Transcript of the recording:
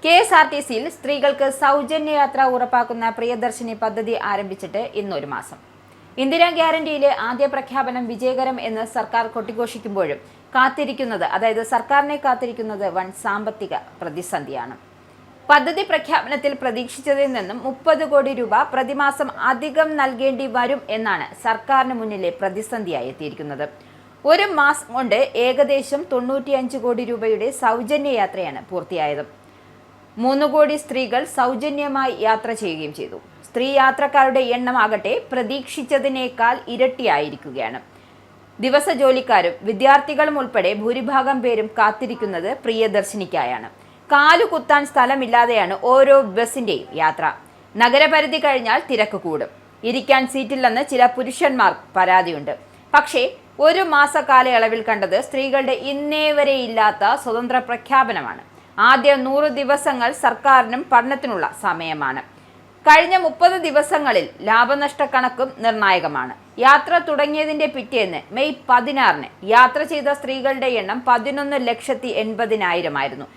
കെ.എസ്.ആർ.ടി.സിയിൽ സ്ത്രീകൾക്ക് സൗജന്യ യാത്ര ഉറപ്പാക്കുന്ന പ്രിയദർശിനി പദ്ധതി ആരംഭിച്ചിട്ട് ഇന്നൊരു മാസം. ഇന്ദിരാ ഗ്യാരണ്ടിയിലെ ആദ്യ പ്രഖ്യാപനം വിജയകരം എന്ന് സർക്കാർ കൊട്ടിഘോഷിക്കുമ്പോഴും സർക്കാരിനെ കാത്തിരിക്കുന്നത് വൻ സാമ്പത്തിക പ്രതിസന്ധിയാണ്. പദ്ധതി പ്രഖ്യാപനത്തിൽ പ്രതീക്ഷിച്ചതിൽ നിന്നും 30 കോടി രൂപ പ്രതിമാസം അധികം നൽകേണ്ടി വരും എന്നാണ് സർക്കാരിന് മുന്നിലെ പ്രതിസന്ധിയായി എത്തിയിരിക്കുന്നത്. ഒരു മാസം കൊണ്ട് ഏകദേശം 95 കോടി രൂപയുടെ സൗജന്യ യാത്രയാണ് പൂർത്തിയായത്. 3 കോടി സ്ത്രീകൾ സൗജന്യമായി യാത്ര ചെയ്യുകയും ചെയ്തു. സ്ത്രീ യാത്രക്കാരുടെ എണ്ണമാകട്ടെ പ്രതീക്ഷിച്ചതിനേക്കാൾ ഇരട്ടിയായിരിക്കുകയാണ്. ദിവസ ജോലിക്കാരും വിദ്യാർത്ഥികളും ഉൾപ്പെടെ ഭൂരിഭാഗം പേരും കാത്തിരിക്കുന്നത് പ്രിയദർശിനിക്കായാണ്. കാലുകുത്താൻ സ്ഥലമില്ലാതെയാണ് ഓരോ ബസിന്റെയും യാത്ര. നഗരപരിധി കഴിഞ്ഞാൽ തിരക്ക് കൂടും. ഇരിക്കാൻ സീറ്റില്ലെന്ന് ചില പുരുഷന്മാർ പരാതിയുണ്ട്. പക്ഷേ ഒരു മാസ കാലയളവിൽ കണ്ടത് സ്ത്രീകളുടെ ഇന്നേ വരെ ഇല്ലാത്ത സ്വതന്ത്ര പ്രഖ്യാപനമാണ്. ആദ്യ 100 ദിവസങ്ങൾ സർക്കാരിനും പഠനത്തിനുള്ള സമയമാണ്. കഴിഞ്ഞ 30 ദിവസങ്ങളിൽ ലാഭനഷ്ട കണക്കും നിർണായകമാണ്. യാത്ര തുടങ്ങിയതിന്റെ പിറ്റേന്ന് മെയ് 16-ന് യാത്ര ചെയ്ത സ്ത്രീകളുടെ എണ്ണം 11,80,000 ആയിരുന്നു.